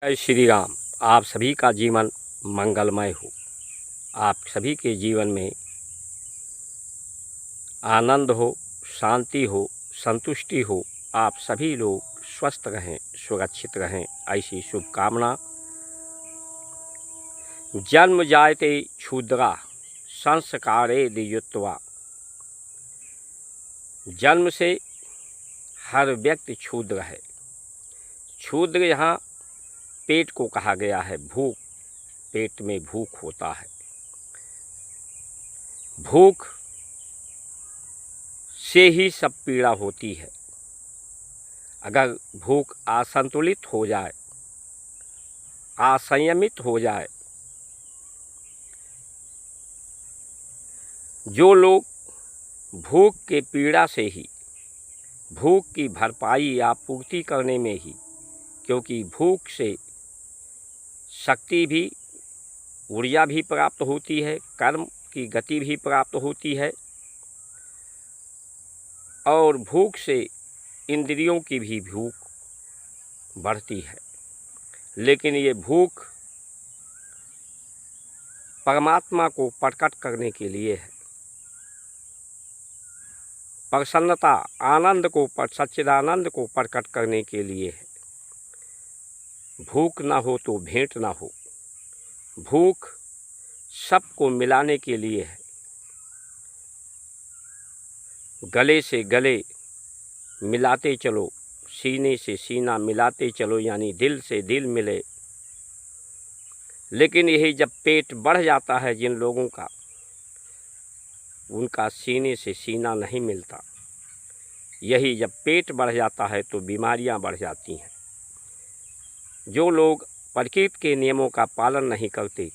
जय श्री राम। आप सभी का जीवन मंगलमय हो। आप सभी के जीवन में आनंद हो, शांति हो, संतुष्टि हो। आप सभी लोग स्वस्थ रहें, सुरक्षित रहें, ऐसी शुभकामना। जन्म जायते क्षुद्रा संस्कारे दियुत्वा। जन्म से हर व्यक्ति क्षुद्र है। क्षुद्र यहाँ पेट को कहा गया है। भूख, पेट में भूख होता है। भूख से ही सब पीड़ा होती है। अगर भूख असंतुलित हो जाए, असंयमित हो जाए, जो लोग भूख के पीड़ा से ही, भूख की भरपाई या पूर्ति करने में ही, क्योंकि भूख से शक्ति भी, ऊर्जा भी प्राप्त होती है, कर्म की गति भी प्राप्त होती है, और भूख से इंद्रियों की भी भूख बढ़ती है। लेकिन ये भूख परमात्मा को प्रकट करने के लिए है। प्रसन्नता, आनंद को, सच्चिदानंद को प्रकट करने के लिए है। भूख ना हो तो भेंट ना हो। भूख सबको मिलाने के लिए है। गले से गले मिलाते चलो, सीने से सीना मिलाते चलो, यानी दिल से दिल मिले। लेकिन यही जब पेट बढ़ जाता है जिन लोगों का, उनका सीने से सीना नहीं मिलता। यही जब पेट बढ़ जाता है तो बीमारियां बढ़ जाती हैं। जो लोग प्रकृति के नियमों का पालन नहीं करते,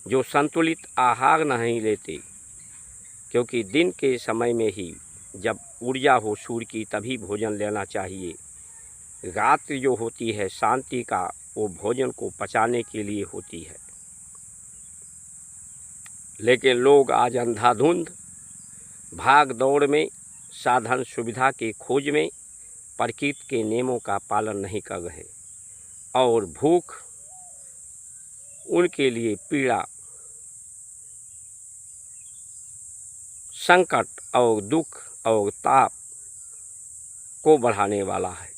जो संतुलित आहार नहीं लेते, क्योंकि दिन के समय में ही जब ऊर्जा हो सूर्य की तभी भोजन लेना चाहिए। रात्रि जो होती है शांति का, वो भोजन को पचाने के लिए होती है। लेकिन लोग आज अंधाधुंध भाग दौड़ में, साधन सुविधा के खोज में प्रकृति के नियमों का पालन नहीं कर रहे, और भूख उनके लिए पीड़ा, संकट और दुख और ताप को बढ़ाने वाला है।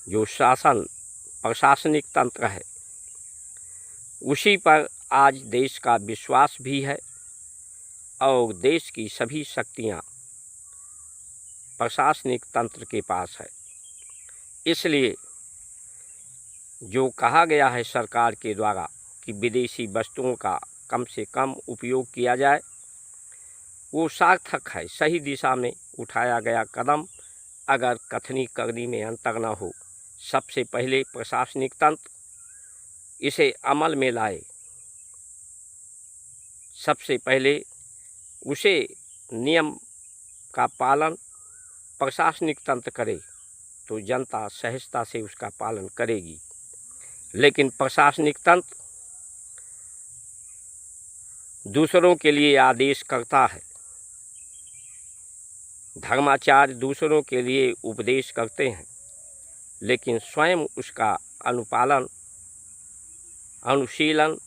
जो शासन, प्रशासनिक तंत्र है, उसी पर आज देश का विश्वास भी है, और देश की सभी शक्तियां प्रशासनिक तंत्र के पास है। इसलिए जो कहा गया है सरकार के द्वारा कि विदेशी वस्तुओं का कम से कम उपयोग किया जाए, वो सार्थक है। सही दिशा में उठाया गया कदम अगर कथनी करनी में अंतर न हो, सबसे पहले प्रशासनिक तंत्र इसे अमल में लाए, सबसे पहले उसे नियम का पालन प्रशासनिक तंत्र करे तो जनता सहजता से उसका पालन करेगी। लेकिन प्रशासनिक तंत्र दूसरों के लिए आदेश करता है, धर्माचार्य दूसरों के लिए उपदेश करते हैं, लेकिन स्वयं उसका अनुपालन, अनुशीलन,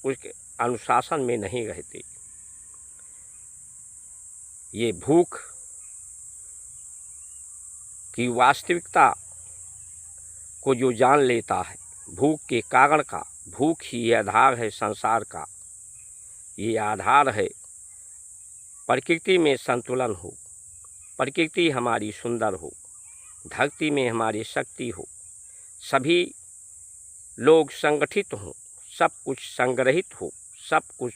उसके अनुशासन में नहीं रहते। ये भूख की वास्तविकता को जो जान लेता है, भूख के कारण का, भूख ही आधार है संसार का। ये आधार है प्रकृति में संतुलन हो, प्रकृति हमारी सुंदर हो, धरती में हमारी शक्ति हो, सभी लोग संगठित हों, सब कुछ संग्रहित हो, सब कुछ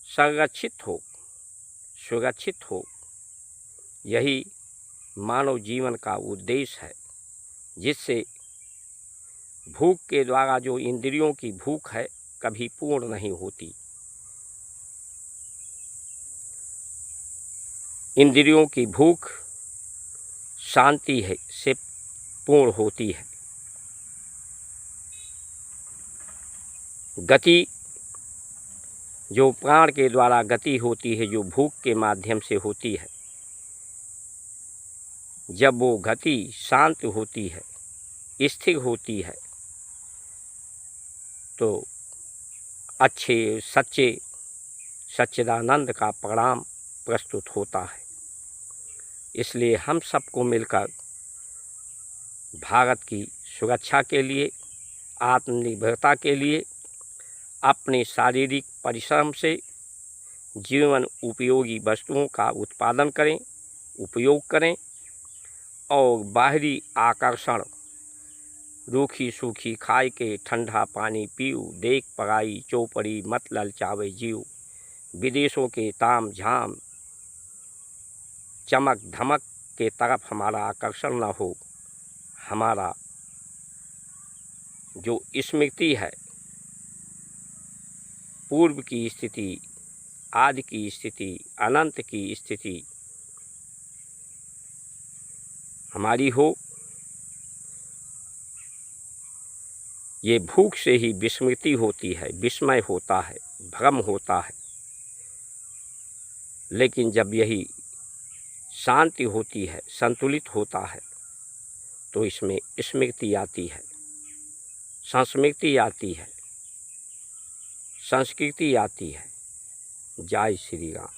संरक्षित हो, सुरक्षित हो। यही मानव जीवन का उद्देश्य है, जिससे भूख के द्वारा जो इंद्रियों की भूख है कभी पूर्ण नहीं होती। इंद्रियों की भूख शांति है से पूर्ण होती है। गति जो प्राण के द्वारा गति होती है, जो भूख के माध्यम से होती है, जब वो गति शांत होती है, स्थिर होती है, तो अच्छे सच्चे सच्चिदानंद का परिणाम प्रस्तुत होता है। इसलिए हम सबको मिलकर भारत की सुरक्षा के लिए, आत्मनिर्भरता के लिए अपने शारीरिक परिश्रम से जीवन उपयोगी वस्तुओं का उत्पादन करें, उपयोग करें और बाहरी आकर्षण रूखी सूखी खाए के ठंडा पानी पीऊ, देख पराई चौपड़ी मत ललचावे जीव। विदेशों के ताम झाम चमक धमक के तरफ हमारा आकर्षण न हो। हमारा जो स्मृति है, पूर्व की स्थिति, आदि की स्थिति, अनंत की स्थिति हमारी हो। ये भूख से ही विस्मृति होती है, विस्मय होता है, भ्रम होता है। लेकिन जब यही शांति होती है, संतुलित होता है, तो इसमें स्मृति आती है, संस्मृति आती है, संस्कृति आती है। जय श्री राम।